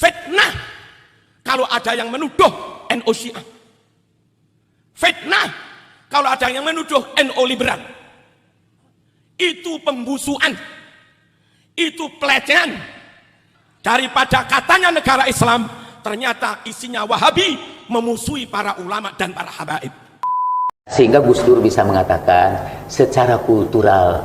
Fitnah kalau ada yang menuduh NU Syiah. Fitnah kalau ada yang menuduh NU liberal. Itu pembusuan, itu pelecehan. Daripada katanya negara Islam, ternyata isinya Wahabi, memusuhi para ulama dan para habaib. Sehingga Gus Dur bisa mengatakan secara kultural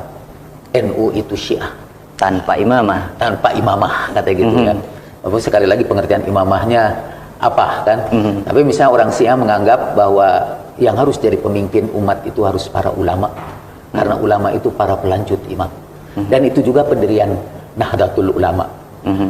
NU itu Syiah tanpa imamah, kata gitu kan. Walaupun sekali lagi pengertian imamahnya apa kan. Tapi misalnya orang Syiah menganggap bahwa yang harus jadi pemimpin umat itu harus para ulama, karena ulama itu para pelanjut imam. Dan itu juga pendirian Nahdlatul Ulama.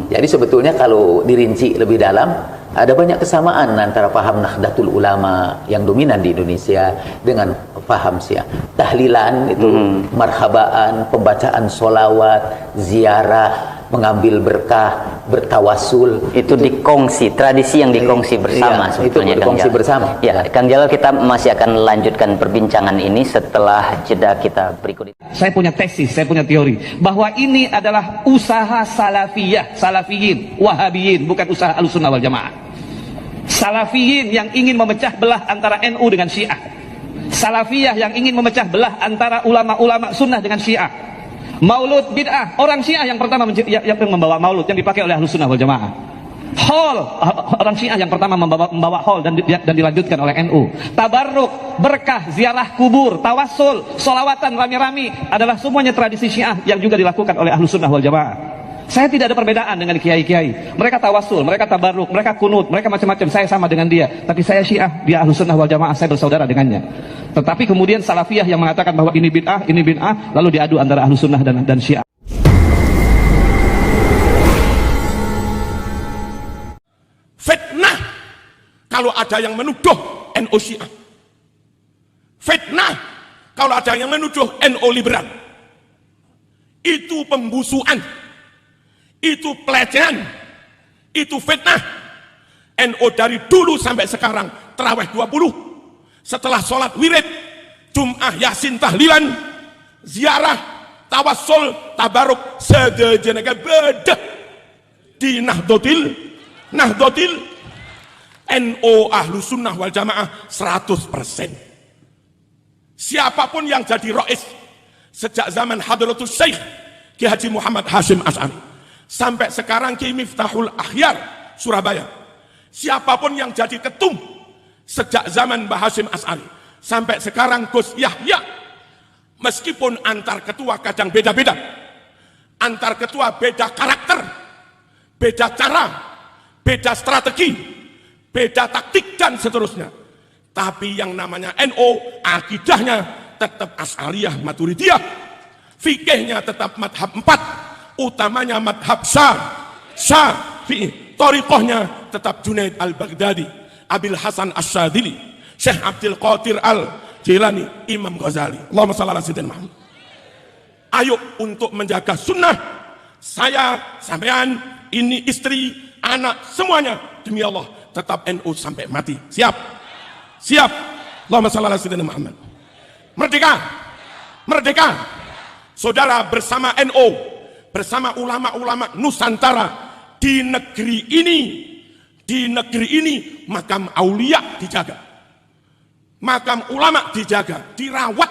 Jadi sebetulnya kalau dirinci lebih dalam, ada banyak kesamaan antara paham Nahdlatul Ulama yang dominan di Indonesia dengan paham Syiah. Tahlilan itu, marhabaan, pembacaan sholawat, ziarah, mengambil berkah, bertawasul, itu dikongsi, tradisi yang dikongsi bersama. Iya, itu dikongsi bersama. Ya, Kang Jalal, kita masih akan lanjutkan perbincangan ini setelah jeda kita berikut ini. Saya punya tesis, saya punya teori bahwa ini adalah usaha salafiyah, salafiyin, wahabiyin, bukan usaha Ahlussunnah wal Jamaah. Salafiyin yang ingin memecah belah antara NU dengan Syiah. Salafiyah yang ingin memecah belah antara ulama-ulama sunnah dengan Syiah. Maulud bid'ah, orang Syiah yang pertama yang membawa maulud yang dipakai oleh Ahlussunnah wal Jamaah. Hol, orang Syiah yang pertama membawa hol dan dilanjutkan oleh NU. Tabarruk, berkah, ziarah kubur, tawassul, solawatan rame-rame adalah semuanya tradisi Syiah yang juga dilakukan oleh Ahlussunnah wal Jamaah. Saya tidak ada perbedaan dengan kiai-kiai. Mereka tawassul, mereka tabarruk, mereka kunut, mereka macam-macam. Saya sama dengan dia, tapi saya Syiah, dia Ahlussunnah wal Jamaah, saya bersaudara dengannya. Tetapi kemudian salafiyah yang mengatakan bahwa ini bid'ah, lalu diadu antara Ahlussunnah dan Syiah. Fitnah kalau ada yang menuduh NU Syiah. Fitnah kalau ada yang menuduh NU liberal. Itu pembusuan, itu pelecehan, itu fitnah. NU dari dulu sampai sekarang tarawih 20, setelah sholat wirid, Jum'ah, Yasin, tahlilan, ziarah, tawassul, tabaruk, sedejenaga bedah di Nahdlatul NU Ahlussunnah wal Jamaah 100%. Siapapun yang jadi rois sejak zaman Hadratus Syekh Ki Haji Muhammad Hashim Asy'ari sampai sekarang Ki Miftahul Akhyar Surabaya, siapapun yang jadi ketum sejak zaman Mbah Hashim Asy'ari sampai sekarang Gus Yahya, meskipun antar ketua kadang beda-beda, antar ketua beda karakter, beda cara, beda strategi, beda taktik dan seterusnya, tapi yang namanya NU akidahnya tetap Asy'ariyah Maturidiyah, fikihnya tetap madhab 4, utamanya madhab Syafi'i, thariqahnya tetap Junaid al-Baghdadi, Abil Hasan Asyadzili, Syekh Abdul Qadir al-Jilani, Imam Ghazali. Allahumma shalli ala sayyidina Muhammad. Ayo untuk menjaga sunnah, saya, sampean, ini istri, anak, semuanya demi Allah tetap NU sampai mati. Siap? Siap. Allahumma shalli ala sayyidina Muhammad. Merdeka, merdeka. Saudara, bersama NU, bersama ulama-ulama Nusantara di negeri ini makam aulia dijaga, makam ulama dijaga, dirawat.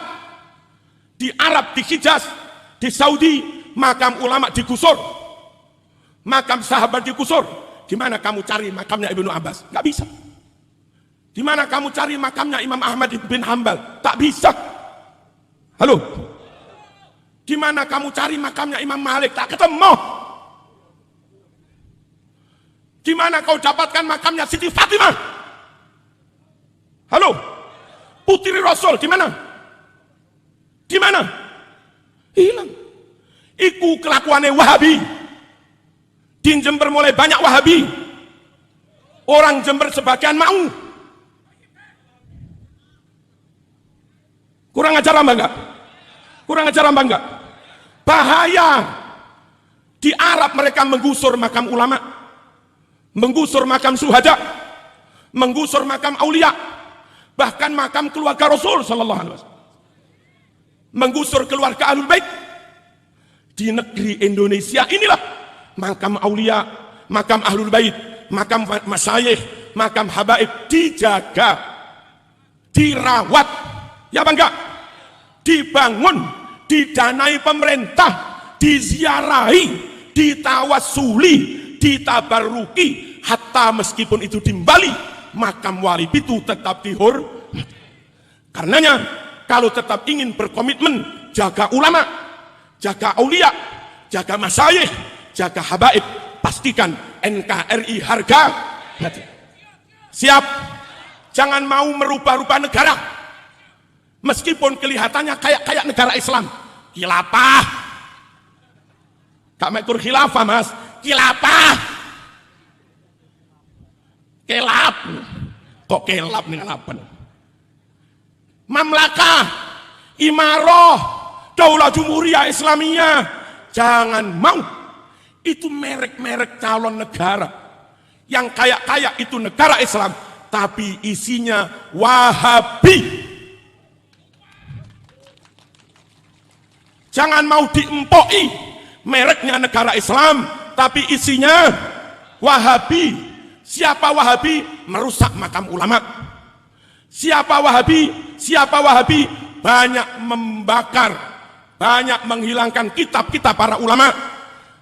Di Arab, di Hijaz, di Saudi, makam ulama digusur, makam sahabat digusur. Di mana kamu cari makamnya Ibnu Abbas? Gak bisa. Di mana kamu cari makamnya Imam Ahmad bin Hambal? Tak bisa. Halo? Di mana kamu cari makamnya Imam Malik? Tak ketemu. Di mana kau dapatkan makamnya Siti Fatimah? Halo? Putri Rasul di mana? Di mana? Hilang. Iku kelakuannya Wahabi. Di Jember mulai banyak Wahabi. Orang Jember sebagian mau. Kurang ajar apa enggak? Kurang ajar apa enggak? Bahaya. Di Arab mereka menggusur makam ulama, menggusur makam syuhada, menggusur makam aulia, bahkan makam keluarga Rasul sallallahu alaihi wasallam, menggusur keluarga Ahlul Bait. Di negeri Indonesia inilah makam aulia, makam Ahlul Bait, makam masyayikh, makam habaib dijaga, dirawat, ya bangga, dibangun, didanai pemerintah, diziarahi, ditawasuli, ditabaruki, hatta meskipun itu di Bali, makam wali itu tetap dihormati. Karenanya, kalau tetap ingin berkomitmen jaga ulama, jaga aulia, jaga masyayikh, jaga habaib, pastikan NKRI harga mati. Siap? Jangan mau merubah-rubah negara. Meskipun kelihatannya kayak negara Islam. Khilafah. Kak mekur khilafah, Mas. Khilafah. Kelap. Kok kelap nih ngelapan? Mamlakah, imaroh, daulah jumhuriyah Islamiyah. Jangan mau. Itu merek-merek calon negara. Yang kaya-kaya itu negara Islam, tapi isinya Wahabi. Jangan mau diempoi mereknya negara Islam, tapi isinya Wahabi. Siapa Wahabi? Merusak makam ulama. Siapa Wahabi? Siapa Wahabi? Banyak membakar, banyak menghilangkan kitab-kitab para ulama,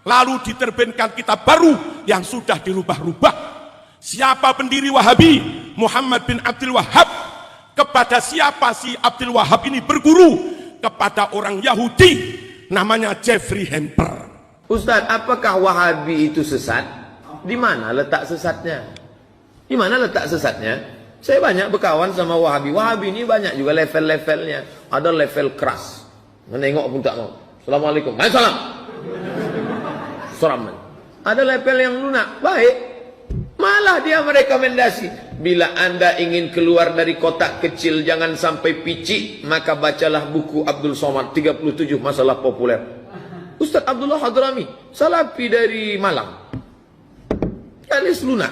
lalu diterbitkan kitab baru yang sudah dirubah-rubah. Siapa pendiri Wahabi? Muhammad bin Abdul Wahab. Kepada siapa si Abdul Wahab ini berguru? Kepada orang Yahudi namanya Jeffrey Hamper. Ustadz, apakah Wahabi itu sesat? Di mana letak sesatnya? Di mana letak sesatnya? Saya banyak berkawan sama Wahabi. Wahabi ini banyak juga level-levelnya. Ada level keras, menengok pun tak mau. Assalamualaikum. Waalaikumsalam. Seraman. Ada level yang lunak, baik. Malah dia merekomendasi, bila anda ingin keluar dari kotak kecil, jangan sampai picik, maka bacalah buku Abdul Somad 37 masalah populer. Ustadz Abdullah Hadrami, salafi dari Malang. Garis lunak.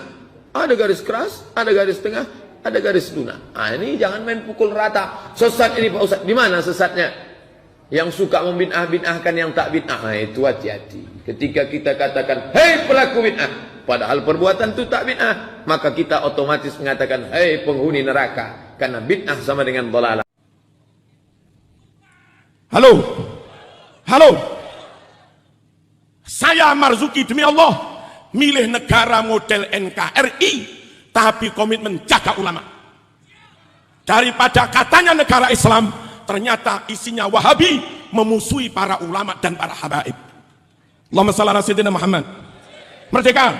Ada garis keras, ada garis tengah, ada garis lunak. Ah, ini jangan main pukul rata. Sesat ini Pak Ustadz. Di mana sesatnya? Yang suka membid'ah-bid'ahkan yang tak bid'ah. Nah, itu hati-hati. Ketika kita katakan, hei pelaku bid'ah, padahal perbuatan itu tak bid'ah, maka kita otomatis mengatakan, hei penghuni neraka. Karena bid'ah sama dengan dhalalah. Halo, halo. Saya Marzuki demi Allah milih negara model NKRI, tapi komitmen jaga ulama. Daripada katanya negara Islam, ternyata isinya Wahabi, memusuhi para ulama dan para habaib. Allahumma shalli ala sayyidina Muhammad. Merdeka.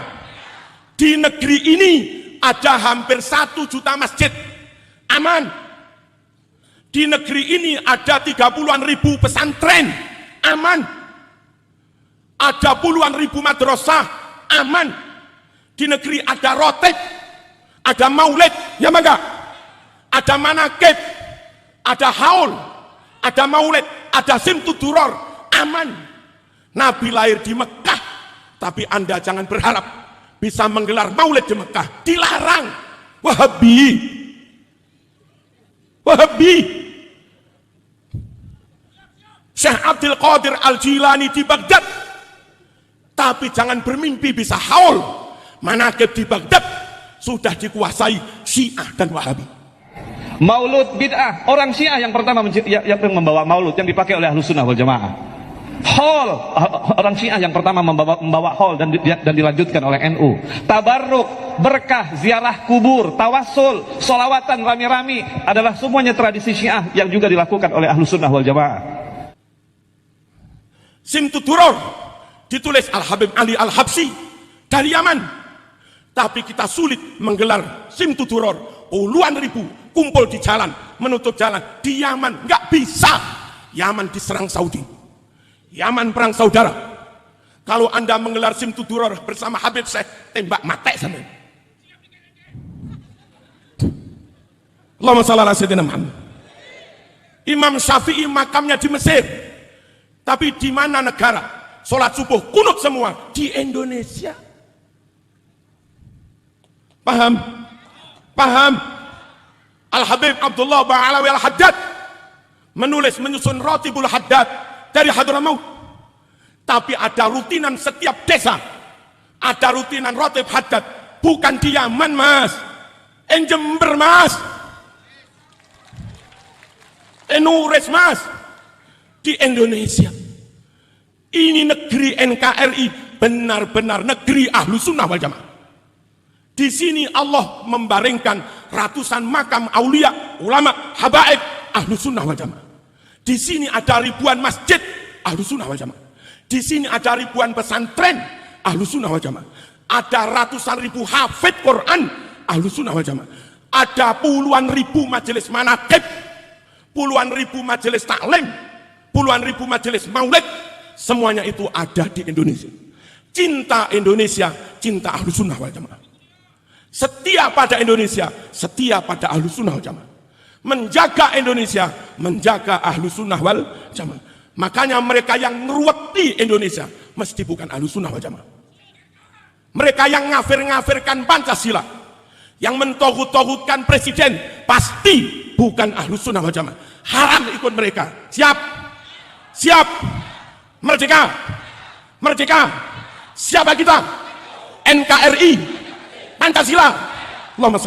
Di negeri ini ada hampir 1 juta masjid. Aman. Di negeri ini ada 30-an ribu pesantren. Aman. Ada puluhan ribu madrasah. Aman. Di negeri ada rotib, ada maulid, ya enggak? Ada manakib, ada haul, ada maulid, ada simtuduror. Aman. Nabi lahir di Mekah, tapi Anda jangan berharap bisa menggelar maulid di Mekah. Dilarang. Wahabi. Wahabi. Syekh Abdul Qadir Al-Jilani di Baghdad, tapi jangan bermimpi bisa haul. Manakib di Baghdad sudah dikuasai Syiah dan Wahabi. Maulud bid'ah. Orang Syiah yang pertama yang membawa maulud yang dipakai oleh Ahlus Sunnah wal Jamaah. Hall, orang Syiah yang pertama membawa hall dan dilanjutkan oleh NU. Tabarruk, berkah, ziarah kubur, tawassul, solawatan rami-rami adalah semuanya tradisi Syiah yang juga dilakukan oleh Ahlus Sunnah wal Jamaah. Simtuduror ditulis Al-Habib Ali Al-Habsyi dari Yaman. Tapi kita sulit menggelar simtuduror. Puluhan ribu kumpul di jalan, menutup jalan. Di Yaman nggak bisa. Yaman diserang Saudi. Yaman perang saudara. Kalau Anda menggelar simtuduror bersama Habib Syekh, tembak mati sampai. Allahumma shalli ala sayyidina Muhammad. Imam Syafi'i makamnya di Mesir. Tapi di mana negara? Sholat subuh kunut semua di Indonesia. Paham? Paham? Al-Habib Abdullah Ba'alawi Al-Haddad menyusun Ratibul Haddad dari Hadramaut. Tapi ada rutinan setiap desa Ada rutinan rotib hadat, bukan di Yaman mas, Jember mas, Nuris mas, di Indonesia. Ini negeri NKRI, benar-benar negeri Ahlus Sunnah wal Jamaah. Di sini Allah membaringkan ratusan makam aulia, ulama, habaib Ahlus Sunnah wal Jamaah. Di sini ada ribuan masjid Ahlus Sunnah wal Jamaah. Di sini ada ribuan pesantren Ahlus Sunnah wal Jamaah. Ada ratusan ribu hafid Quran Ahlus Sunnah wal Jamaah. Ada puluhan ribu majelis manaqib, puluhan ribu majelis taklim, puluhan ribu majelis maulid. Semuanya itu ada di Indonesia. Cinta Indonesia, cinta Ahlus Sunnah wal Jamaah. Setia pada Indonesia, setia pada Ahlus Sunnah wal Jamaah. Menjaga Indonesia, menjaga Ahlus Sunnah wal Jamaah. Makanya mereka yang ngeruweti Indonesia mesti bukan Ahlus Sunnah wal Jamaah. Mereka yang ngafir-ngafirkan Pancasila, yang mentogut-togutkan presiden, pasti bukan Ahlus Sunnah wal Jamaah. Haram ikut mereka. Siap? Siap? Merdeka? Merdeka? Siapa kita? NKRI, Pancasila. Allahumma